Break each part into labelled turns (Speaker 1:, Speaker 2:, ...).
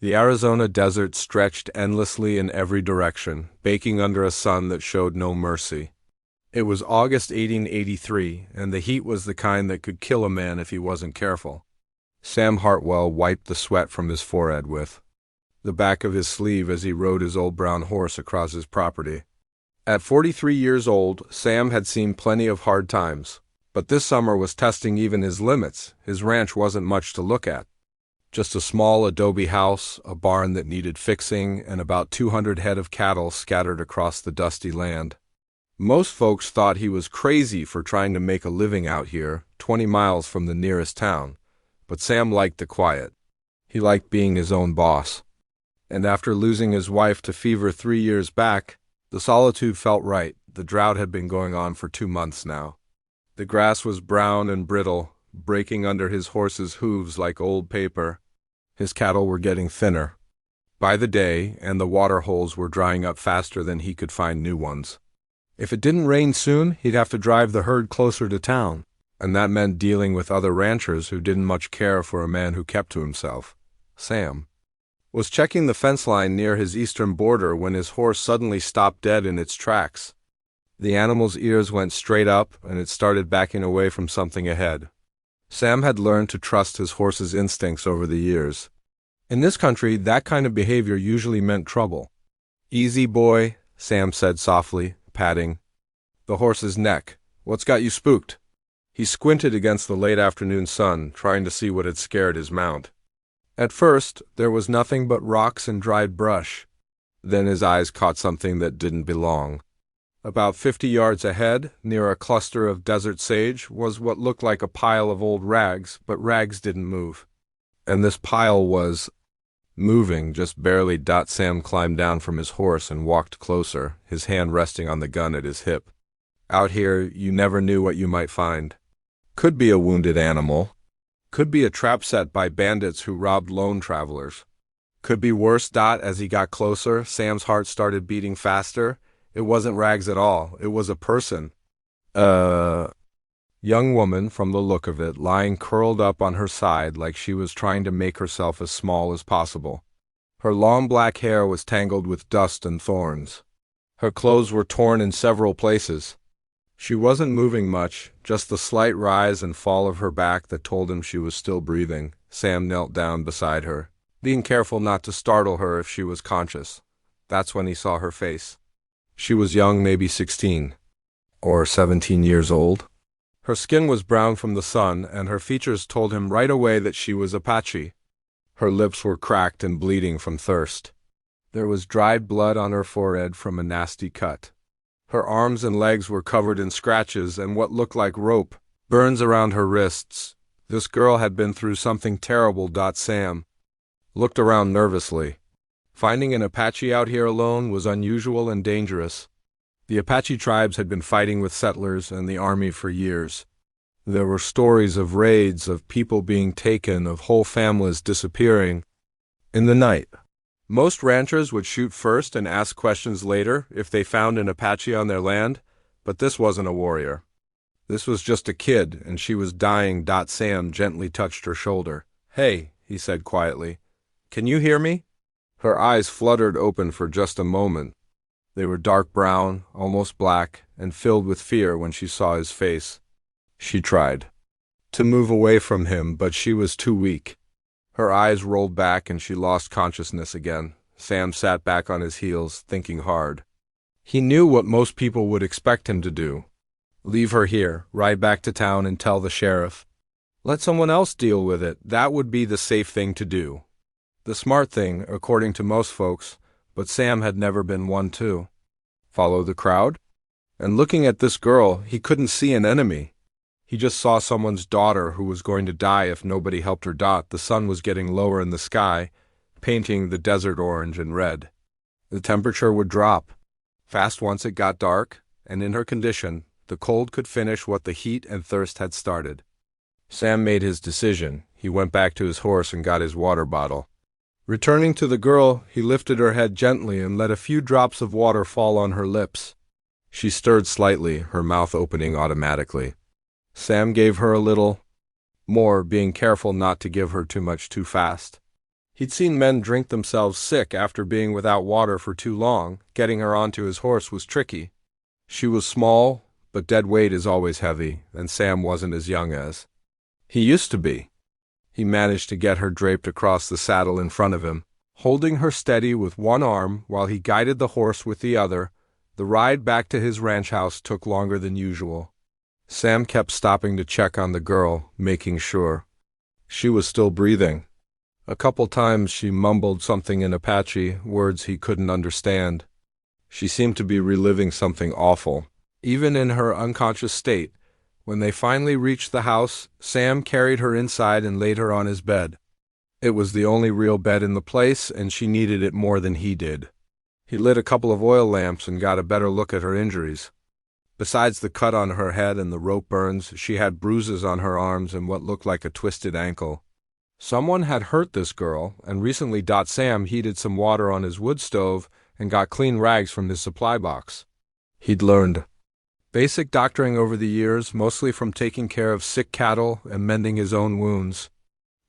Speaker 1: The Arizona desert stretched endlessly in every direction, baking under a sun that showed no mercy. It was August 1883, and the heat was the kind that could kill a man if he wasn't careful. Sam Hartwell wiped the sweat from his forehead with the back of his sleeve as he rode his old brown horse across his property. At 43 years old, Sam had seen plenty of hard times, but this summer was testing even his limits. His ranch wasn't much to look at. Just a small adobe house, a barn that needed fixing, and about 200 head of cattle scattered across the dusty land. Most folks thought he was crazy for trying to make a living out here, 20 miles from the nearest town, but Sam liked the quiet. He liked being his own boss. And after losing his wife to fever 3 years back, the solitude felt right. The drought had been going on for 2 months now. The grass was brown and brittle, breaking under his horse's hooves like old paper. His cattle were getting thinner by the day, and the water holes were drying up faster than he could find new ones. If it didn't rain soon, he'd have to drive the herd closer to town, and that meant dealing with other ranchers who didn't much care for a man who kept to himself. Sam was checking the fence line near his eastern border when his horse suddenly stopped dead in its tracks. The animal's ears went straight up, and it started backing away from something ahead. Sam had learned to trust his horse's instincts over the years. In this country, that kind of behavior usually meant trouble. "Easy, boy," Sam said softly, patting the horse's neck. "What's got you spooked?" He squinted against the late afternoon sun, trying to see what had scared his mount. At first, there was nothing but rocks and dried brush. Then his eyes caught something that didn't belong. About 50 yards ahead, near a cluster of desert sage, was what looked like a pile of old rags, but rags didn't move. And this pile was moving, just barely. Sam climbed down from his horse and walked closer, his hand resting on the gun at his hip. Out here, you never knew what you might find. Could be a wounded animal. Could be a trap set by bandits who robbed lone travelers. Could be worse. As he got closer, Sam's heart started beating faster. It wasn't rags at all. It was a person. Young woman, from the look of it, lying curled up on her side like she was trying to make herself as small as possible. Her long black hair was tangled with dust and thorns. Her clothes were torn in several places. She wasn't moving much, just the slight rise and fall of her back that told him she was still breathing. Sam knelt down beside her, being careful not to startle her if she was conscious. That's when he saw her face. She was young, maybe 16 or 17 years old. Her skin was brown from the sun, and her features told him right away that she was Apache. Her lips were cracked and bleeding from thirst. There was dried blood on her forehead from a nasty cut. Her arms and legs were covered in scratches and what looked like rope burns around her wrists. This girl had been through something terrible. Sam looked around nervously. Finding an Apache out here alone was unusual and dangerous. The Apache tribes had been fighting with settlers and the army for years. There were stories of raids, of people being taken, of whole families disappearing in the night. Most ranchers would shoot first and ask questions later if they found an Apache on their land, but this wasn't a warrior. This was just a kid, and she was dying. Sam gently touched her shoulder. "Hey," he said quietly, "can you hear me?" Her eyes fluttered open for just a moment. They were dark brown, almost black, and filled with fear when she saw his face. She tried to move away from him, but she was too weak. Her eyes rolled back and she lost consciousness again. Sam sat back on his heels, thinking hard. He knew what most people would expect him to do. Leave her here, ride back to town and tell the sheriff. Let someone else deal with it. That would be the safe thing to do. The smart thing, according to most folks, but Sam had never been one to follow the crowd. And looking at this girl, he couldn't see an enemy. He just saw someone's daughter who was going to die if nobody helped her. The sun was getting lower in the sky, painting the desert orange and red. The temperature would drop fast once it got dark, and in her condition, the cold could finish what the heat and thirst had started. Sam made his decision. He went back to his horse and got his water bottle. Returning to the girl, he lifted her head gently and let a few drops of water fall on her lips. She stirred slightly, her mouth opening automatically. Sam gave her a little more, being careful not to give her too much too fast. He'd seen men drink themselves sick after being without water for too long. Getting her onto his horse was tricky. She was small, but dead weight is always heavy, and Sam wasn't as young as he used to be. He managed to get her draped across the saddle in front of him, holding her steady with one arm while he guided the horse with the other. The ride back to his ranch house took longer than usual. Sam kept stopping to check on the girl, making sure she was still breathing. A couple times she mumbled something in Apache, words he couldn't understand. She seemed to be reliving something awful, even in her unconscious state. When they finally reached the house, Sam carried her inside and laid her on his bed. It was the only real bed in the place, and she needed it more than he did. He lit a couple of oil lamps and got a better look at her injuries. Besides the cut on her head and the rope burns, she had bruises on her arms and what looked like a twisted ankle. Someone had hurt this girl, and recently Sam heated some water on his wood stove and got clean rags from his supply box. He'd learned basic doctoring over the years, mostly from taking care of sick cattle and mending his own wounds.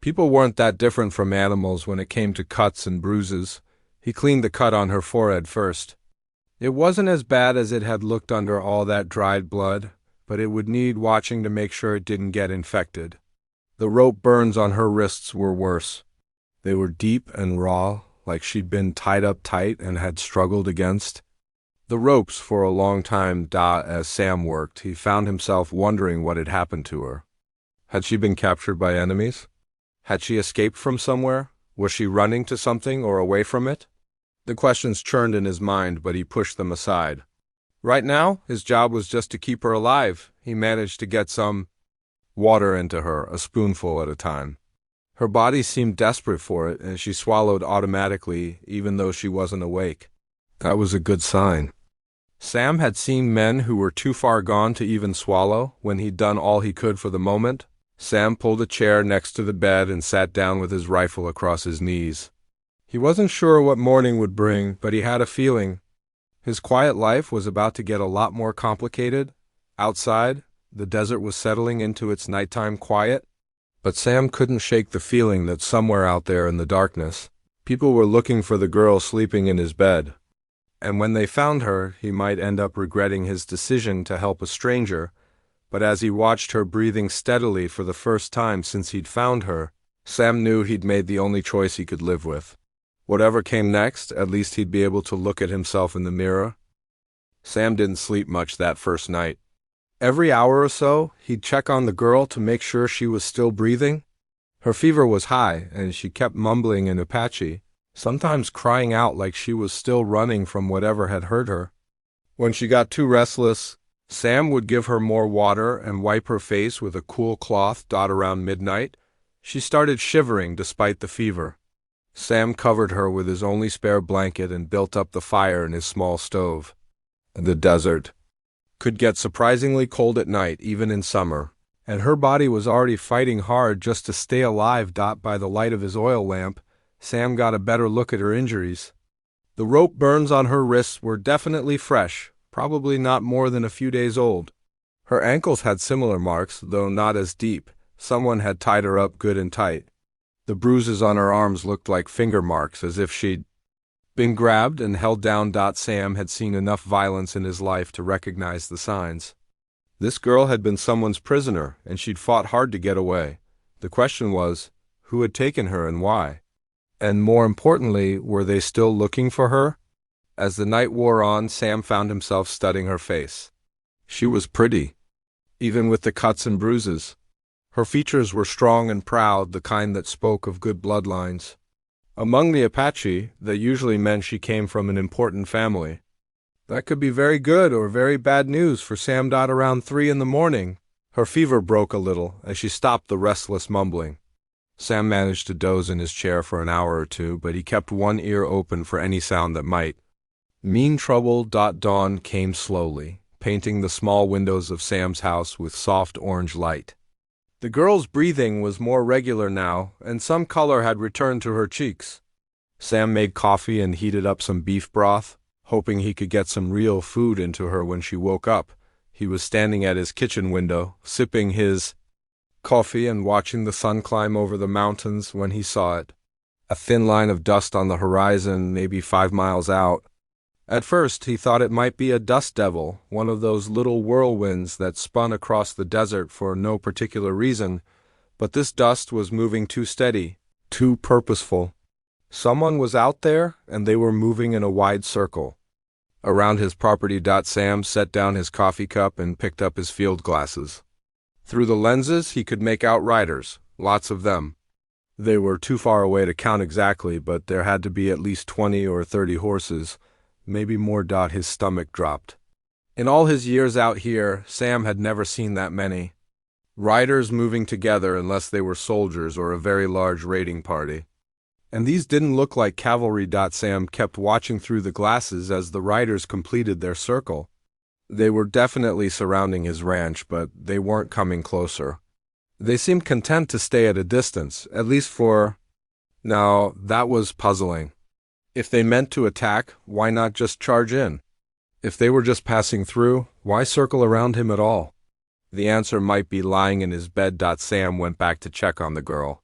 Speaker 1: People weren't that different from animals when it came to cuts and bruises. He cleaned the cut on her forehead first. It wasn't as bad as it had looked under all that dried blood, but it would need watching to make sure it didn't get infected. The rope burns on her wrists were worse. They were deep and raw, like she'd been tied up tight and had struggled against the ropes for a long time. As Sam worked, he found himself wondering what had happened to her. Had she been captured by enemies? Had she escaped from somewhere? Was she running to something or away from it? The questions churned in his mind, but he pushed them aside. Right now, his job was just to keep her alive. He managed to get some water into her, a spoonful at a time. Her body seemed desperate for it, and she swallowed automatically, even though she wasn't awake. That was a good sign. Sam had seen men who were too far gone to even swallow when he'd done all he could for the moment. Sam pulled a chair next to the bed and sat down with his rifle across his knees. He wasn't sure what morning would bring, but he had a feeling his quiet life was about to get a lot more complicated. Outside, the desert was settling into its nighttime quiet, but Sam couldn't shake the feeling that somewhere out there in the darkness, people were looking for the girl sleeping in his bed. And when they found her, he might end up regretting his decision to help a stranger. But as he watched her breathing steadily for the first time since he'd found her, Sam knew he'd made the only choice he could live with. Whatever came next, at least he'd be able to look at himself in the mirror. Sam didn't sleep much that first night. Every hour or so, he'd check on the girl to make sure she was still breathing. Her fever was high, and she kept mumbling in Apache, sometimes crying out like she was still running from whatever had hurt her. When she got too restless, Sam would give her more water and wipe her face with a cool cloth. Around midnight, she started shivering despite the fever. Sam covered her with his only spare blanket and built up the fire in his small stove. The desert could get surprisingly cold at night, even in summer, and her body was already fighting hard just to stay alive. By the light of his oil lamp, Sam got a better look at her injuries. The rope burns on her wrists were definitely fresh, probably not more than a few days old. Her ankles had similar marks, though not as deep. Someone had tied her up good and tight. The bruises on her arms looked like finger marks, as if she'd been grabbed and held down. Sam had seen enough violence in his life to recognize the signs. This girl had been someone's prisoner, and she'd fought hard to get away. The question was, who had taken her and why? And more importantly, were they still looking for her? As the night wore on, Sam found himself studying her face. She was pretty, even with the cuts and bruises. Her features were strong and proud, the kind that spoke of good bloodlines. Among the Apache, that usually meant she came from an important family. That could be very good or very bad news for Sam. Around 3 a.m, her fever broke a little as she stopped the restless mumbling. Sam managed to doze in his chair for an hour or two, but he kept one ear open for any sound that might mean trouble. Dawn came slowly, painting the small windows of Sam's house with soft orange light. The girl's breathing was more regular now, and some color had returned to her cheeks. Sam made coffee and heated up some beef broth, hoping he could get some real food into her when she woke up. He was standing at his kitchen window, sipping his coffee and watching the sun climb over the mountains when he saw it. A thin line of dust on the horizon, maybe 5 miles out. At first, he thought it might be a dust devil, one of those little whirlwinds that spun across the desert for no particular reason, but this dust was moving too steady, too purposeful. Someone was out there, and they were moving in a wide circle. Around his property. Sam set down his coffee cup and picked up his field glasses. Through the lenses, he could make out riders, lots of them. They were too far away to count exactly, but there had to be at least 20 or 30 horses, maybe more. His stomach dropped. In all his years out here, Sam had never seen that many. Riders moving together unless they were soldiers or a very large raiding party. And these didn't look like cavalry. Sam kept watching through the glasses as the riders completed their circle. They were definitely surrounding his ranch, but they weren't coming closer. They seemed content to stay at a distance, at least for... Now, that was puzzling. If they meant to attack, why not just charge in? If they were just passing through, why circle around him at all? The answer might be lying in his bed. Sam went back to check on the girl.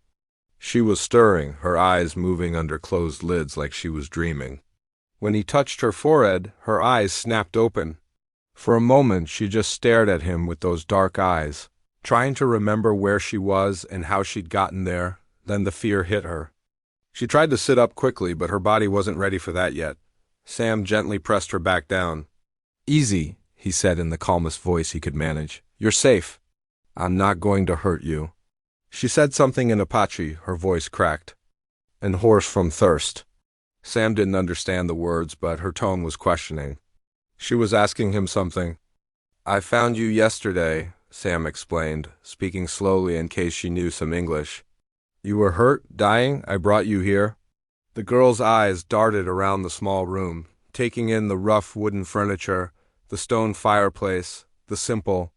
Speaker 1: She was stirring, her eyes moving under closed lids like she was dreaming. When he touched her forehead, her eyes snapped open. For a moment, she just stared at him with those dark eyes, trying to remember where she was and how she'd gotten there. Then the fear hit her. She tried to sit up quickly, but her body wasn't ready for that yet. Sam gently pressed her back down. "Easy," he said in the calmest voice he could manage. "You're safe. I'm not going to hurt you." She said something in Apache, her voice cracked, and hoarse from thirst. Sam didn't understand the words, but her tone was questioning. She was asking him something. "I found you yesterday," Sam explained, speaking slowly in case she knew some English. "You were hurt, dying? I brought you here." The girl's eyes darted around the small room, taking in the rough wooden furniture, the stone fireplace, the simple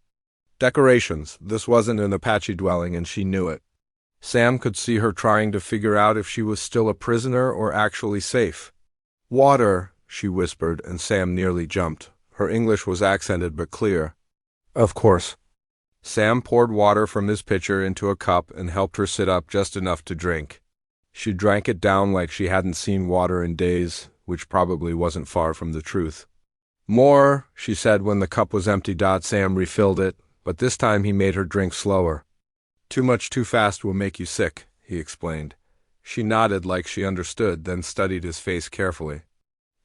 Speaker 1: decorations. This wasn't an Apache dwelling, and she knew it. Sam could see her trying to figure out if she was still a prisoner or actually safe. "Water," she whispered, and Sam nearly jumped. Her English was accented but clear. "Of course." Sam poured water from his pitcher into a cup and helped her sit up just enough to drink. She drank it down like she hadn't seen water in days, which probably wasn't far from the truth. "More," she said when the cup was empty. Sam refilled it, but this time he made her drink slower. "Too much too fast will make you sick," he explained. She nodded like she understood, then studied his face carefully.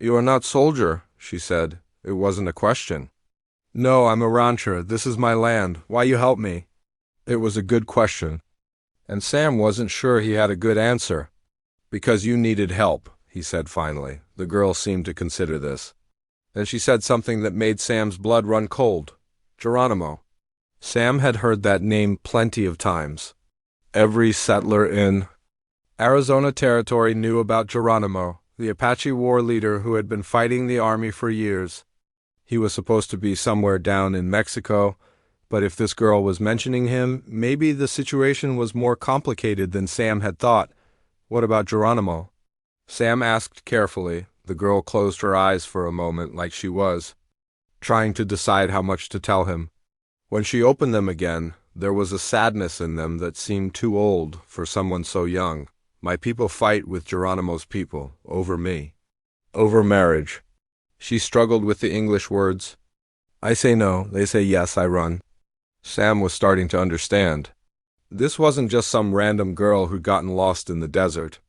Speaker 1: "You are not soldier," she said. "It wasn't a question." "No, I'm a rancher. This is my land. Why you help me?" It was a good question, and Sam wasn't sure he had a good answer. "Because you needed help," he said finally. The girl seemed to consider this. Then she said something that made Sam's blood run cold. "Geronimo." Sam had heard that name plenty of times. Every settler in Arizona Territory knew about Geronimo, the Apache war leader who had been fighting the army for years. He was supposed to be somewhere down in Mexico, but if this girl was mentioning him, maybe the situation was more complicated than Sam had thought. What about Geronimo? Sam asked carefully. The girl closed her eyes for a moment like she was trying to decide how much to tell him. When she opened them again, there was a sadness in them that seemed too old for someone so young. "My people fight with Geronimo's people, over me. Over marriage." She struggled with the English words. "I say no, they say yes, I run." Sam was starting to understand. This wasn't just some random girl who'd gotten lost in the desert.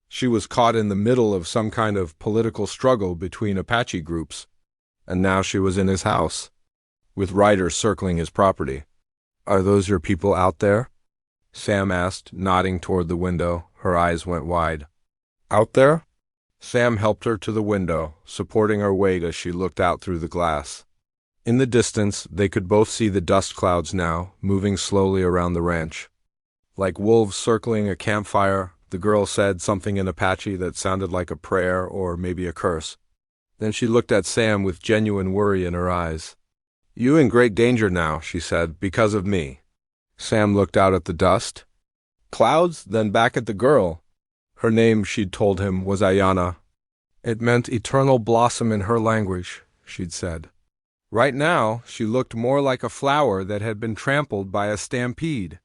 Speaker 1: She was caught in the middle of some kind of political struggle between Apache groups, and now she was in his house, with riders circling his property. "Are those your people out there?" Sam asked, nodding toward the window. Her eyes went wide. "Out there?" Sam helped her to the window, supporting her weight as she looked out through the glass. In the distance, they could both see the dust clouds now, moving slowly around the ranch. Like wolves circling a campfire, the girl said something in Apache that sounded like a prayer or maybe a curse. Then she looked at Sam with genuine worry in her eyes. "You in great danger now," she said, "because of me." Sam looked out at the dust. Clouds, then back at the girl. Her name, she'd told him, was Ayana. It meant eternal blossom in her language, she'd said. Right now, she looked more like a flower that had been trampled by a stampede.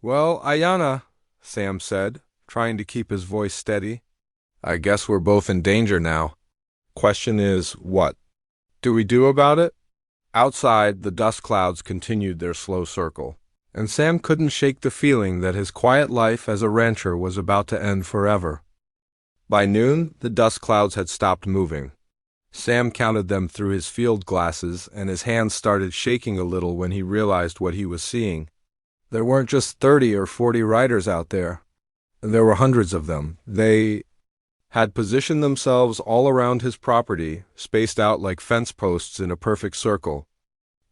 Speaker 1: "Well, Ayana," Sam said, trying to keep his voice steady. I guess we're both in danger now. Question is, what do we do about it? Outside, the dust clouds continued their slow circle, and Sam couldn't shake the feeling that his quiet life as a rancher was about to end forever. By noon, the dust clouds had stopped moving. Sam counted them through his field glasses, and his hands started shaking a little when he realized what he was seeing. There weren't just 30 or 40 riders out there. There were hundreds of them. They had positioned themselves all around his property, spaced out like fence posts in a perfect circle.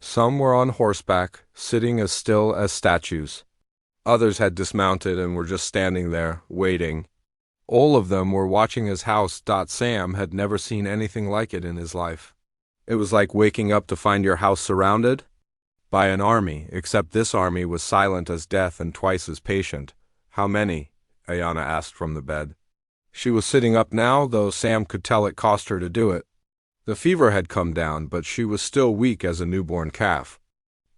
Speaker 1: Some were on horseback, sitting as still as statues. Others had dismounted and were just standing there, waiting. All of them were watching his house. Sam had never seen anything like it in his life. It was like waking up to find your house surrounded by an army, except this army was silent as death and twice as patient. How many? Ayanna asked from the bed. She was sitting up now, though Sam could tell it cost her to do it. The fever had come down, but she was still weak as a newborn calf.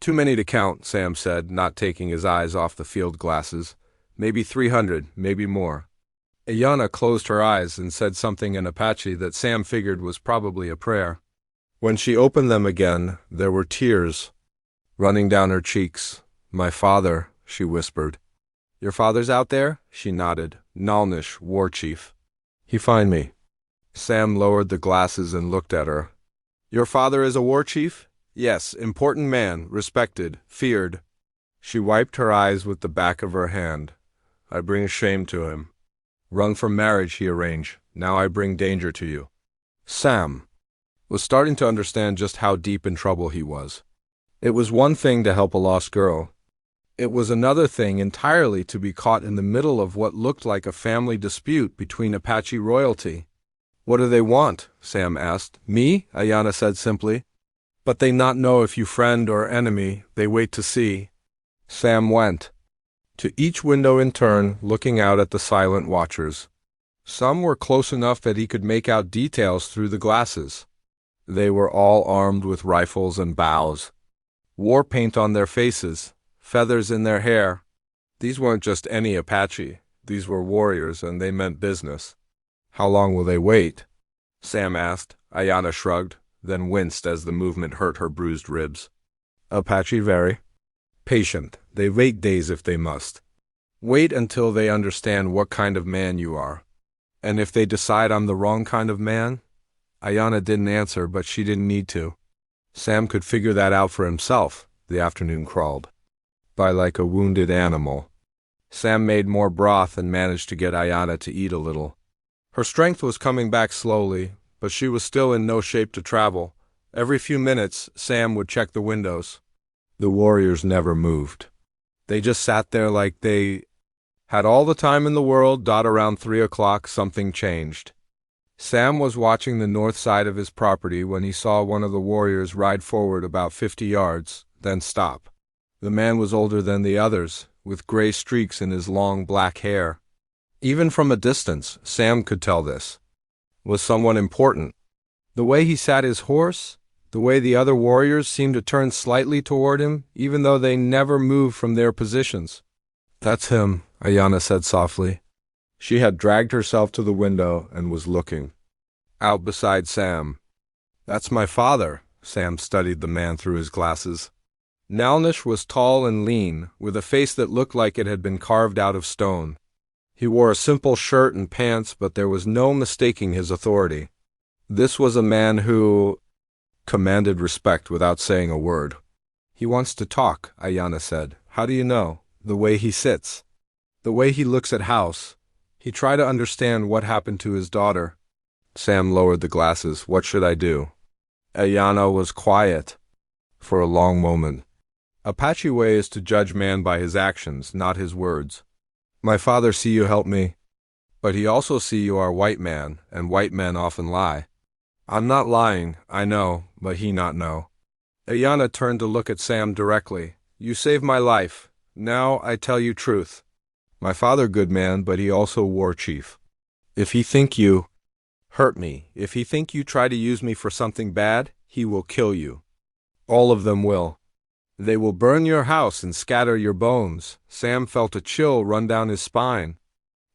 Speaker 1: Too many to count, Sam said, not taking his eyes off the field glasses. Maybe 300, maybe more. Ayanna closed her eyes and said something in Apache that Sam figured was probably a prayer. When she opened them again, there were tears running down her cheeks. My father, she whispered. Your father's out there? She nodded. Nalnish, war chief. He find me. Sam lowered the glasses and looked at her. Your father is a war chief? Yes, important man, respected, feared. She wiped her eyes with the back of her hand. I bring shame to him. Run from marriage he arranged. Now I bring danger to you. Sam was starting to understand just how deep in trouble he was. It was one thing to help a lost girl. It was another thing entirely to be caught in the middle of what looked like a family dispute between Apache royalty. What do they want? Sam asked. Me? Ayanna said simply. But they not know if you friend or enemy. They wait to see. Sam went to each window in turn, looking out at the silent watchers. Some were close enough that he could make out details through the glasses. They were all armed with rifles and bows. War paint on their faces, feathers in their hair. These weren't just any Apache. These were warriors, and they meant business. How long will they wait? Sam asked. Ayanna shrugged, then winced as the movement hurt her bruised ribs. Apache very patient. They wait days if they must. Wait until they understand what kind of man you are. And if they decide I'm the wrong kind of man? Ayanna didn't answer, but she didn't need to. Sam could figure that out for himself. The afternoon crawled by like a wounded animal. Sam made more broth and managed to get Ayanna to eat a little. Her strength was coming back slowly, but she was still in no shape to travel. Every few minutes, Sam would check the windows. The warriors never moved. They just sat there like they had all the time in the world. Around 3 o'clock, something changed. Sam was watching the north side of his property when he saw one of the warriors ride forward about 50 yards, then stop. The man was older than the others, with gray streaks in his long black hair. Even from a distance, Sam could tell this was someone important. The way he sat his horse, the way the other warriors seemed to turn slightly toward him, even though they never moved from their positions. That's him, Ayanna said softly. She had dragged herself to the window and was looking out beside Sam. That's my father. Sam studied the man through his glasses. Nalnish was tall and lean, with a face that looked like it had been carved out of stone. He wore a simple shirt and pants, but there was no mistaking his authority. This was a man who commanded respect without saying a word. He wants to talk, Ayanna said. How do you know? The way he sits. The way he looks at house. He tried to understand what happened to his daughter. Sam lowered the glasses. What should I do? Ayanna was quiet for a long moment. Apache way is to judge man by his actions, not his words. My father see you help me, but he also see you are white man, and white men often lie. I'm not lying, I know, but he not know. Ayanna turned to look at Sam directly. You saved my life. Now I tell you truth. My father good man, but he also war chief. If he think you hurt me, if he think you try to use me for something bad, he will kill you. All of them will. They will burn your house and scatter your bones. Sam felt a chill run down his spine.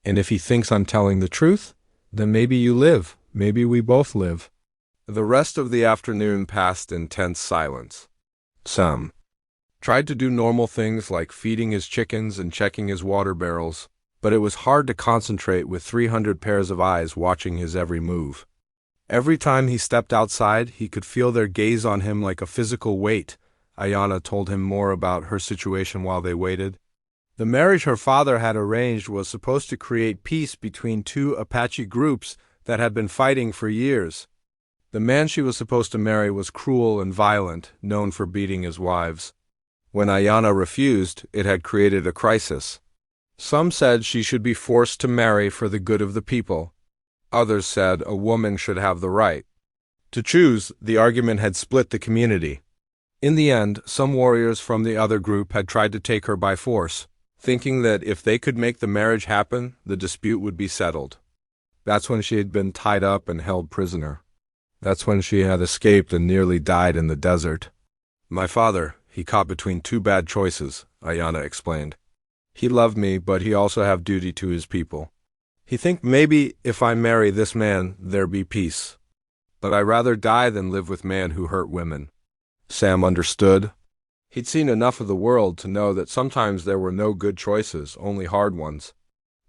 Speaker 1: And if he thinks I'm telling the truth, then maybe you live. Maybe we both live. The rest of the afternoon passed in tense silence. Sam tried to do normal things like feeding his chickens and checking his water barrels, but it was hard to concentrate with 300 pairs of eyes watching his every move. Every time he stepped outside, he could feel their gaze on him like a physical weight. Ayanna told him more about her situation while they waited. The marriage her father had arranged was supposed to create peace between two Apache groups that had been fighting for years. The man she was supposed to marry was cruel and violent, known for beating his wives. When Ayanna refused, it had created a crisis. Some said she should be forced to marry for the good of the people. Others said a woman should have the right to choose. The argument had split the community. In the end, some warriors from the other group had tried to take her by force, thinking that if they could make the marriage happen, the dispute would be settled. That's when she had been tied up and held prisoner. That's when she had escaped and nearly died in the desert. My father, he caught between two bad choices, Ayanna explained. He loved me, but he also have duty to his people. He think maybe if I marry this man, there be peace. But I rather die than live with man who hurt women. Sam understood. He'd seen enough of the world to know that sometimes there were no good choices, only hard ones.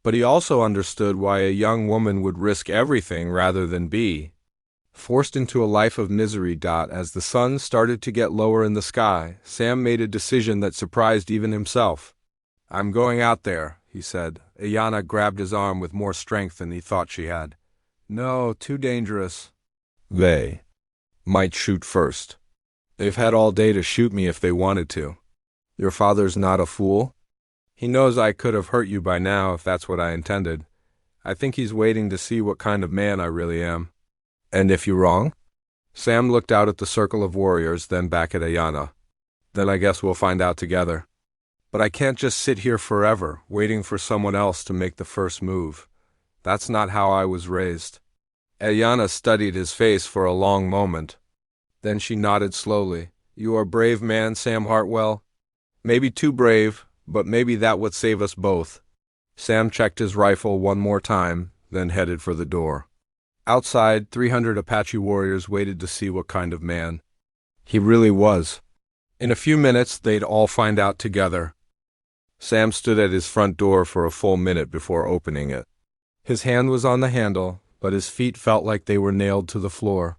Speaker 1: But he also understood why a young woman would risk everything rather than be forced into a life of misery. As the sun started to get lower in the sky, Sam made a decision that surprised even himself. I'm going out there, he said. Ayanna grabbed his arm with more strength than he thought she had. No, too dangerous. They might shoot first. They've had all day to shoot me if they wanted to. Your father's not a fool. He knows I could have hurt you by now if that's what I intended. I think he's waiting to see what kind of man I really am. And if you're wrong? Sam looked out at the circle of warriors, then back at Ayanna. Then I guess we'll find out together. But I can't just sit here forever, waiting for someone else to make the first move. That's not how I was raised. Ayanna studied his face for a long moment. Then she nodded slowly. You are a brave man, Sam Hartwell. Maybe too brave, but maybe that would save us both. Sam checked his rifle one more time, then headed for the door. Outside, 300 Apache warriors waited to see what kind of man he really was. In a few minutes, they'd all find out together. Sam stood at his front door for a full minute before opening it. His hand was on the handle, but his feet felt like they were nailed to the floor.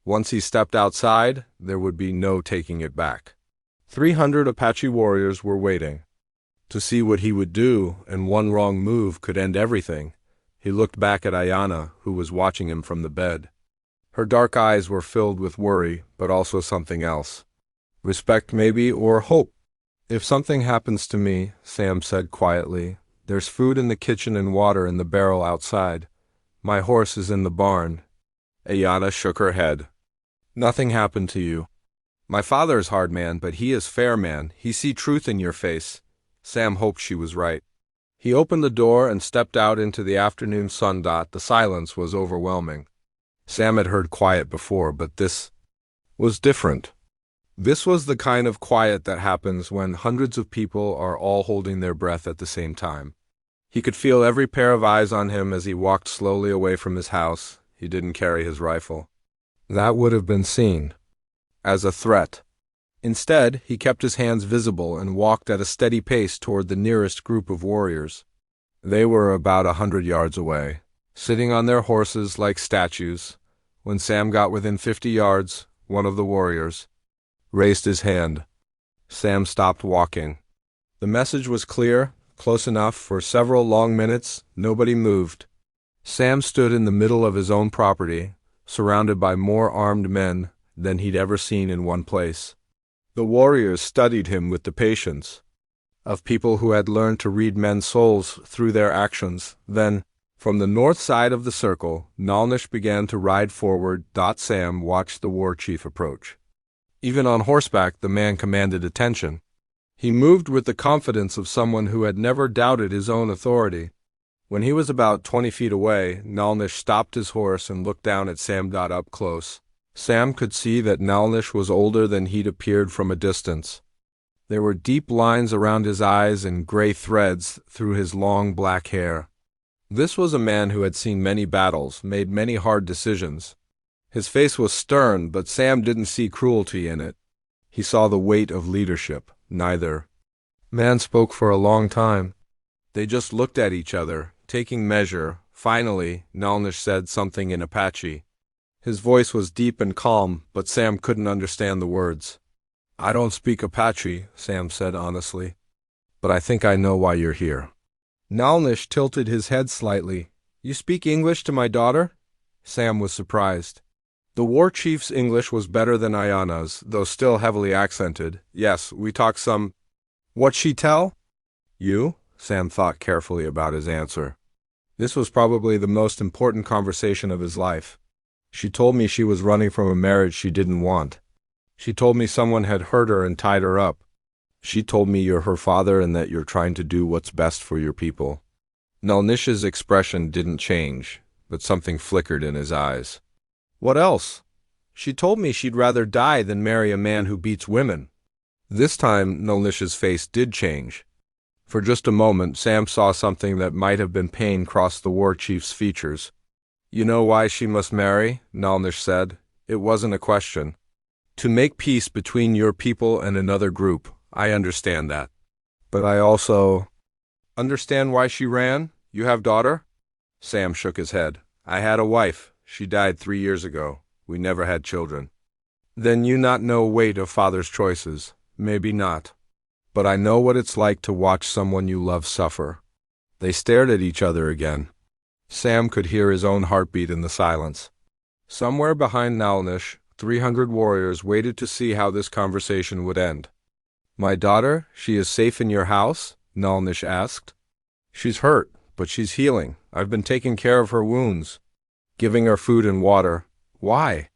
Speaker 1: Once he stepped outside, there would be no taking it back. 300 Apache warriors were waiting to see what he would do, and one wrong move could end everything. He looked back at Ayanna, who was watching him from the bed. Her dark eyes were filled with worry, but also something else. Respect maybe, or hope. If something happens to me, Sam said quietly, there's food in the kitchen and water in the barrel outside. My horse is in the barn. Ayanna shook her head. Nothing happened to you. My father is hard man, but he is fair man. He see truth in your face. Sam hoped she was right. He opened the door and stepped out into the afternoon sun. The silence was overwhelming. Sam had heard quiet before, but this was different. This was the kind of quiet that happens when hundreds of people are all holding their breath at the same time. He could feel every pair of eyes on him as he walked slowly away from his house. He didn't carry his rifle. That would have been seen as a threat. Instead, he kept his hands visible and walked at a steady pace toward the nearest group of warriors. They were about 100 yards away, sitting on their horses like statues. When Sam got within 50 yards, one of the warriors raised his hand. Sam stopped walking. The message was clear, close enough. For several long minutes, nobody moved. Sam stood in the middle of his own property, surrounded by more armed men than he'd ever seen in one place. The warriors studied him with the patience of people who had learned to read men's souls through their actions. Then, from the north side of the circle, Nalnish began to ride forward. Sam watched the war chief approach. Even on horseback, the man commanded attention. He moved with the confidence of someone who had never doubted his own authority. When he was about 20 feet away, Nalnish stopped his horse and looked down at Sam. Up close, Sam could see that Nalnish was older than he'd appeared from a distance. There were deep lines around his eyes and gray threads through his long black hair. This was a man who had seen many battles, made many hard decisions. His face was stern, but Sam didn't see cruelty in it. He saw the weight of leadership. Neither man spoke for a long time. They just looked at each other, taking measure. Finally, Nalnish said something in Apache. His voice was deep and calm, but Sam couldn't understand the words. "I don't speak Apache," Sam said honestly, "but I think I know why you're here." Nalnish tilted his head slightly. "You speak English to my daughter?" Sam was surprised. The war chief's English was better than Ayana's, though still heavily accented. "Yes, we talk some." "What'd she tell you?" Sam thought carefully about his answer. This was probably the most important conversation of his life. "She told me she was running from a marriage she didn't want. She told me someone had hurt her and tied her up. She told me you're her father and that you're trying to do what's best for your people." Nalnish's expression didn't change, but something flickered in his eyes. "What else?" "She told me she'd rather die than marry a man who beats women." This time, Nalnish's face did change. For just a moment, Sam saw something that might have been pain cross the war chief's features. "You know why she must marry?" Nalnish said. "It wasn't a question. To make peace between your people and another group. I understand that. But I also understand why she ran. You have daughter?" Sam shook his head. "I had a wife. She died 3 years ago. We never had children." "Then you not know weight of father's choices." "Maybe not. But I know what it's like to watch someone you love suffer." They stared at each other again. Sam could hear his own heartbeat in the silence. Somewhere behind Nalnish, 300 warriors waited to see how this conversation would end. "My daughter, she is safe in your house?" Nalnish asked. "She's hurt, but she's healing. I've been taking care of her wounds, giving her food and water." "Why?"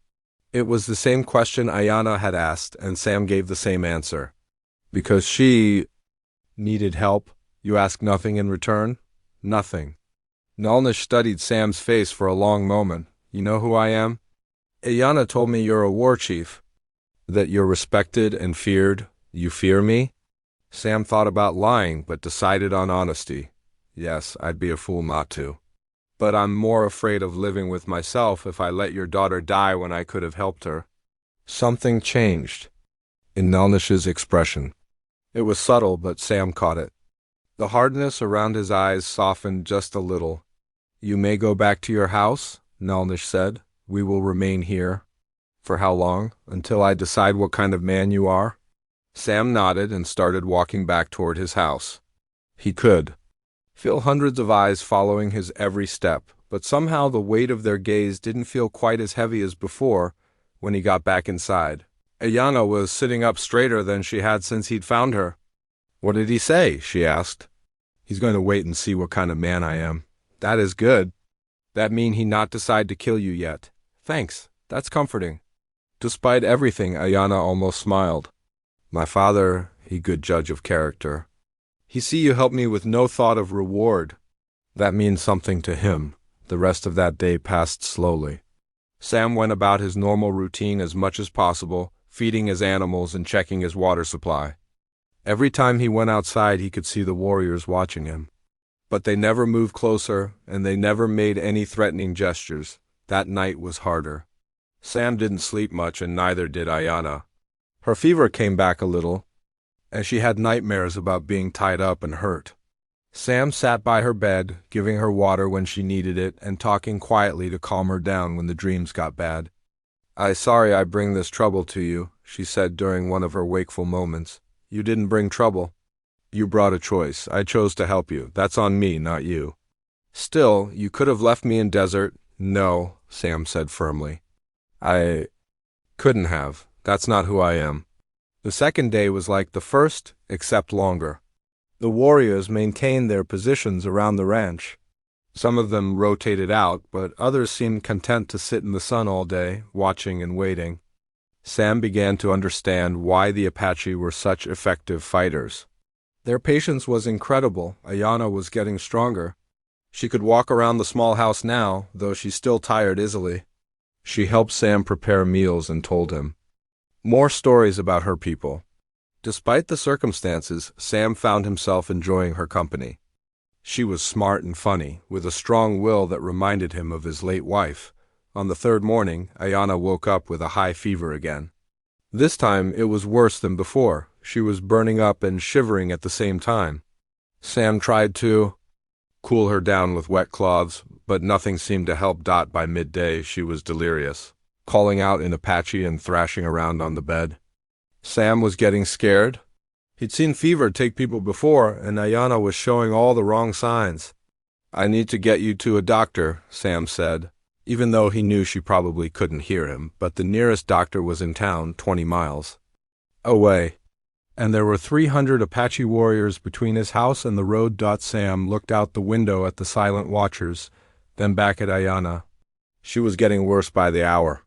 Speaker 1: It was the same question Ayana had asked, and Sam gave the same answer. "Because she needed help." "You ask nothing in return?" "Nothing." Nalnish studied Sam's face for a long moment. "You know who I am?" "Ayana told me you're a war chief. That you're respected and feared. You fear me?" Sam thought about lying, but decided on honesty. "Yes, I'd be a fool not to. But I'm more afraid of living with myself if I let your daughter die when I could have helped her." Something changed in Nalnish's expression. It was subtle, but Sam caught it. The hardness around his eyes softened just a little. "You may go back to your house," Nalnish said. "We will remain here." "For how long? Until I decide what kind of man you are?" Sam nodded and started walking back toward his house. He could feel hundreds of eyes following his every step, but somehow the weight of their gaze didn't feel quite as heavy as before when he got back inside. Ayana was sitting up straighter than she had since he'd found her. "What did he say?" she asked. "He's going to wait and see what kind of man I am." "That is good. That mean he not decide to kill you yet." "Thanks. That's comforting." Despite everything, Ayana almost smiled. "My father, he good judge of character. He see you help me with no thought of reward." That means something to him. The rest of that day passed slowly. Sam went about his normal routine as much as possible, feeding his animals and checking his water supply. Every time he went outside, he could see the warriors watching him. But they never moved closer, and they never made any threatening gestures. That night was harder. Sam didn't sleep much, and neither did Ayana. Her fever came back a little, and she had nightmares about being tied up and hurt. Sam sat by her bed, giving her water when she needed it, and talking quietly to calm her down when the dreams got bad. Sorry I bring this trouble to you," she said during one of her wakeful moments. "You didn't bring trouble. You brought a choice. I chose to help you. That's on me, not you." "Still, you could have left me in desert." "No," Sam said firmly. "I couldn't have. That's not who I am." The second day was like the first, except longer. The warriors maintained their positions around the ranch. Some of them rotated out, but others seemed content to sit in the sun all day, watching and waiting. Sam began to understand why the Apache were such effective fighters. Their patience was incredible. Ayana was getting stronger. She could walk around the small house now, though she still tired easily. She helped Sam prepare meals and told him more stories about her people. Despite the circumstances, Sam found himself enjoying her company. She was smart and funny, with a strong will that reminded him of his late wife. On the third morning, Ayana woke up with a high fever again. This time it was worse than before. She was burning up and shivering at the same time. Sam tried to cool her down with wet cloths, but nothing seemed to help. By midday she was delirious, calling out in Apache and thrashing around on the bed. Sam was getting scared. He'd seen fever take people before, and Ayana was showing all the wrong signs. "I need to get you to a doctor," Sam said, even though he knew she probably couldn't hear him, but the nearest doctor was in town, 20 miles away. And there were 300 Apache warriors between his house and the road. Sam looked out the window at the silent watchers, then back at Ayana. She was getting worse by the hour.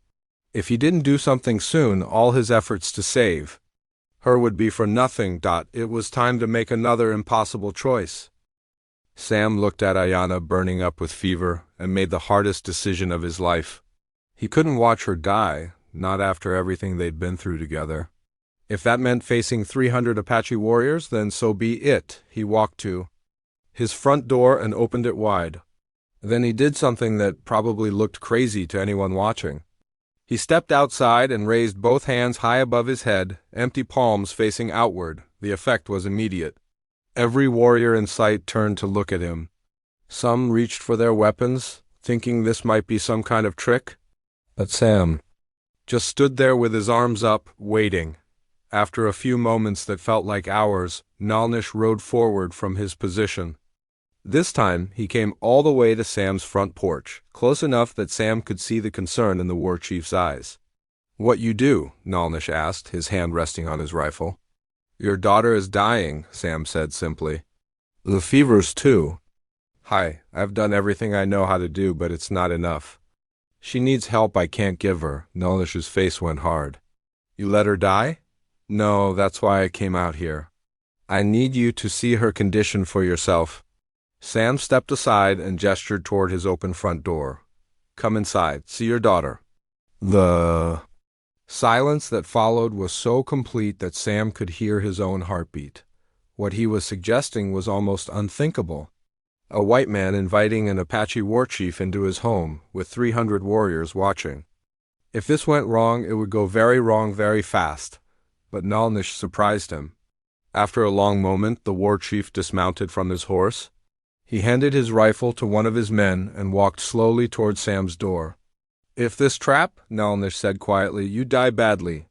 Speaker 1: If he didn't do something soon, all his efforts to save her would be for nothing. It was time to make another impossible choice. Sam looked at Ayana burning up with fever and made the hardest decision of his life. He couldn't watch her die, not after everything they'd been through together. If that meant facing 300 Apache warriors, then so be it. He walked to his front door and opened it wide. Then he did something that probably looked crazy to anyone watching. He stepped outside and raised both hands high above his head, empty palms facing outward. The effect was immediate. Every warrior in sight turned to look at him. Some reached for their weapons, thinking this might be some kind of trick. But Sam just stood there with his arms up, waiting. After a few moments that felt like hours, Nalnish rode forward from his position. This time, he came all the way to Sam's front porch, close enough that Sam could see the concern in the war chief's eyes. "What you do?" Nalnish asked, his hand resting on his rifle. "Your daughter is dying," Sam said simply. "The fever's too. Hi, I've done everything I know how to do, but it's not enough. She needs help I can't give her." Nalnish's face went hard. "You let her die?" "No, that's why I came out here. I need you to see her condition for yourself." Sam stepped aside and gestured toward his open front door. "Come inside, see your daughter." The silence that followed was so complete that Sam could hear his own heartbeat. What he was suggesting was almost unthinkable. A white man inviting an Apache war chief into his home, with 300 warriors watching. If this went wrong, it would go very wrong very fast. But Nalnish surprised him. After a long moment, the war chief dismounted from his horse. He handed his rifle to one of his men and walked slowly toward Sam's door. "If this trap," Nalnish said quietly, "you die badly."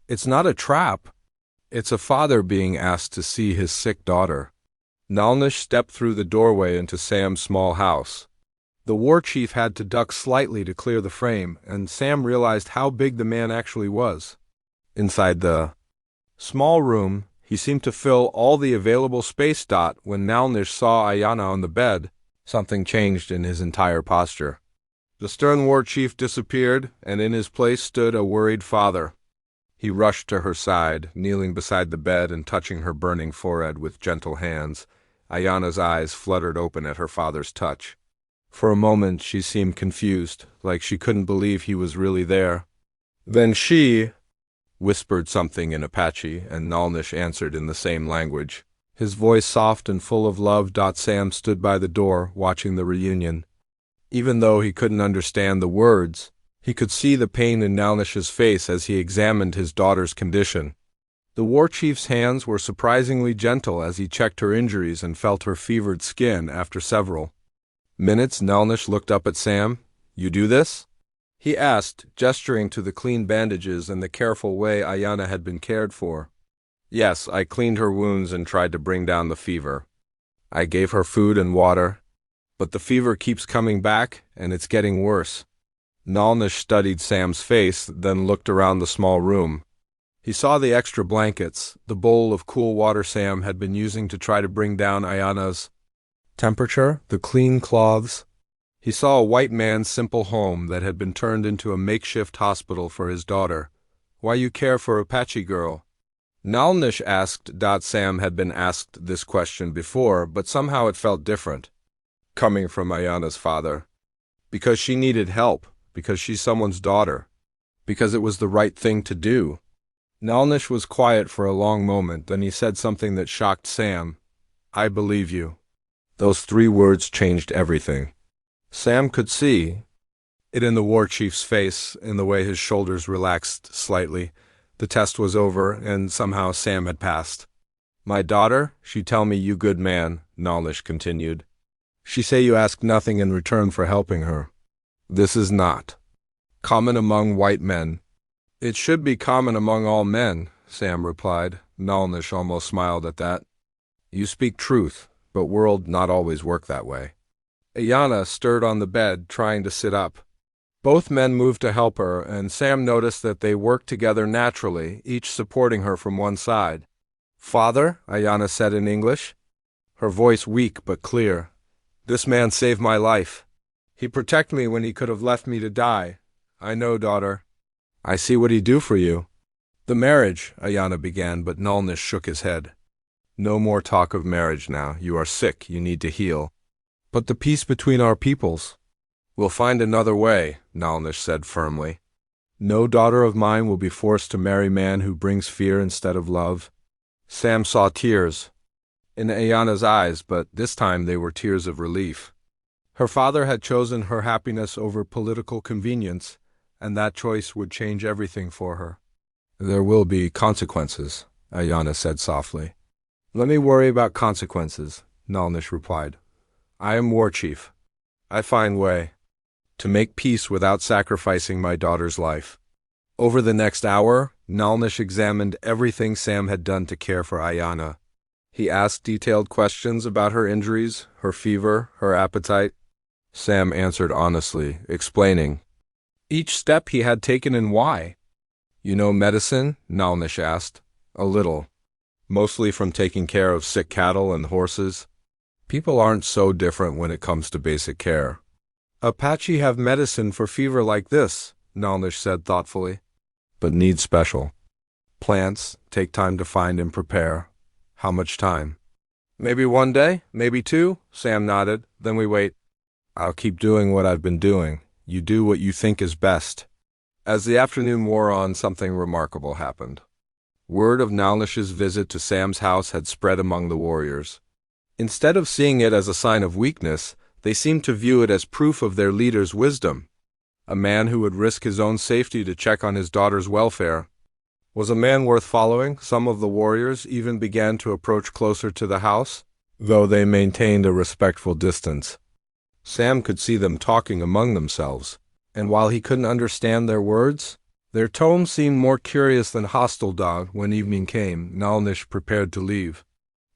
Speaker 1: "It's not a trap. It's a father being asked to see his sick daughter." Nalnish stepped through the doorway into Sam's small house. The war chief had to duck slightly to clear the frame, and Sam realized how big the man actually was. Inside the small room, he seemed to fill all the available space. When Nalnish saw Ayana on the bed, something changed in his entire posture. The stern war chief disappeared, and in his place stood a worried father. He rushed to her side, kneeling beside the bed and touching her burning forehead with gentle hands. Ayana's eyes fluttered open at her father's touch. For a moment she seemed confused, like she couldn't believe he was really there. Then she whispered something in Apache, and Nalnish answered in the same language, his voice soft and full of love. Sam stood by the door, watching the reunion. Even though he couldn't understand the words, he could see the pain in Nalnish's face as he examined his daughter's condition. The war chief's hands were surprisingly gentle as he checked her injuries and felt her fevered skin. After several minutes, Nalnish looked up at Sam. "You do this?" he asked, gesturing to the clean bandages and the careful way Ayana had been cared for. "Yes, I cleaned her wounds and tried to bring down the fever. I gave her food and water, but the fever keeps coming back, and it's getting worse." Nalnish studied Sam's face, then looked around the small room. He saw the extra blankets, the bowl of cool water Sam had been using to try to bring down Ayana's temperature, the clean cloths. He saw a white man's simple home that had been turned into a makeshift hospital for his daughter. "Why you care for Apache girl?" Nalnish asked. Sam had been asked this question before, but somehow it felt different, coming from Ayana's father. "Because she needed help, because she's someone's daughter, because it was the right thing to do." Nalnish was quiet for a long moment, then he said something that shocked Sam. "I believe you." Those 3 words changed everything. Sam could see it in the war chief's face, in the way his shoulders relaxed slightly. The test was over, and somehow Sam had passed. "My daughter, she tell me you good man," Nalnish continued. "She say you ask nothing in return for helping her. This is not common among white men." "It should be common among all men," Sam replied. Nalnish almost smiled at that. "You speak truth, but world not always work that way." Ayanna stirred on the bed, trying to sit up. Both men moved to help her, and Sam noticed that they worked together naturally, each supporting her from one side. "Father," Ayanna said in English, her voice weak but clear, "this man saved my life. He protected me when he could have left me to die." "I know, daughter. I see what he do for you." "The marriage," Ayanna began, but Nalnish shook his head. "No more talk of marriage now. You are sick. You need to heal." "But the peace between our peoples?" "We'll find another way," Nalnish said firmly. "No daughter of mine will be forced to marry man who brings fear instead of love." Sam saw tears in Ayanna's eyes, but this time they were tears of relief. Her father had chosen her happiness over political convenience, and that choice would change everything for her. "There will be consequences," Ayanna said softly. "Let me worry about consequences," Nalnish replied. "I am war chief. I find way to make peace without sacrificing my daughter's life." Over the next hour, Nalnish examined everything Sam had done to care for Ayanna. He asked detailed questions about her injuries, her fever, her appetite. Sam answered honestly, explaining each step he had taken and why. "You know medicine?" Nalnish asked. "A little. Mostly from taking care of sick cattle and horses." "People aren't so different when it comes to basic care." "Apache have medicine for fever like this," Nalnish said thoughtfully. "But need special plants, take time to find and prepare." "How much time?" "Maybe 1 day, maybe 2, Sam nodded. "Then we wait." "I'll keep doing what I've been doing. You do what you think is best." As the afternoon wore on, something remarkable happened. Word of Nalnish's visit to Sam's house had spread among the warriors. Instead of seeing it as a sign of weakness, they seemed to view it as proof of their leader's wisdom. A man who would risk his own safety to check on his daughter's welfare was a man worth following. Some of the warriors even began to approach closer to the house, though they maintained a respectful distance. Sam could see them talking among themselves, and while he couldn't understand their words, their tone seemed more curious than hostile. When evening came, Nalnish prepared to leave.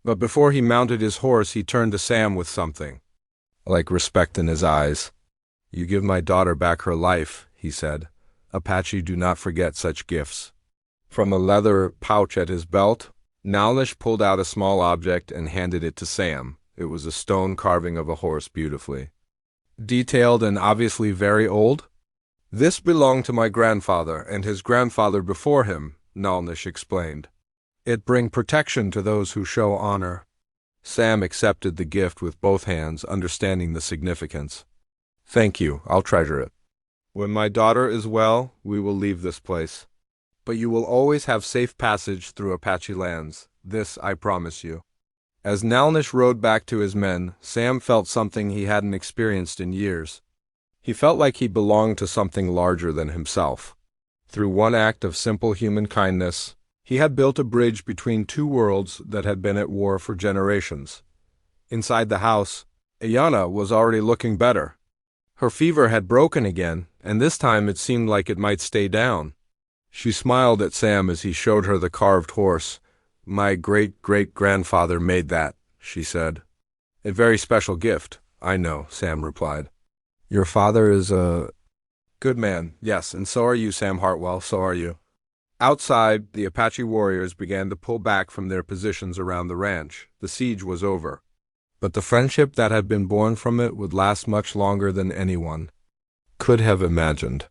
Speaker 1: But before he mounted his horse, he turned to Sam with something like respect in his eyes. "You give my daughter back her life," he said. "Apache do not forget such gifts." From a leather pouch at his belt, Nalnish pulled out a small object and handed it to Sam. It was a stone carving of a horse, beautifully detailed and obviously very old. "This belonged to my grandfather and his grandfather before him," Nalnish explained. "It bring protection to those who show honor." Sam accepted the gift with both hands, understanding the significance. "Thank you, I'll treasure it. When my daughter is well, we will leave this place. But you will always have safe passage through Apache lands. This I promise you." As Nalnish rode back to his men, Sam felt something he hadn't experienced in years. He felt like he belonged to something larger than himself. Through one act of simple human kindness, he had built a bridge between 2 worlds that had been at war for generations. Inside the house, Ayanna was already looking better. Her fever had broken again, and this time it seemed like it might stay down. She smiled at Sam as he showed her the carved horse. "My great-great-grandfather made that," she said. "A very special gift." "I know," Sam replied. "Your father is a good man." "Yes, and so are you, Sam Hartwell, so are you." Outside, the Apache warriors began to pull back from their positions around the ranch. The siege was over. But the friendship that had been born from it would last much longer than anyone could have imagined.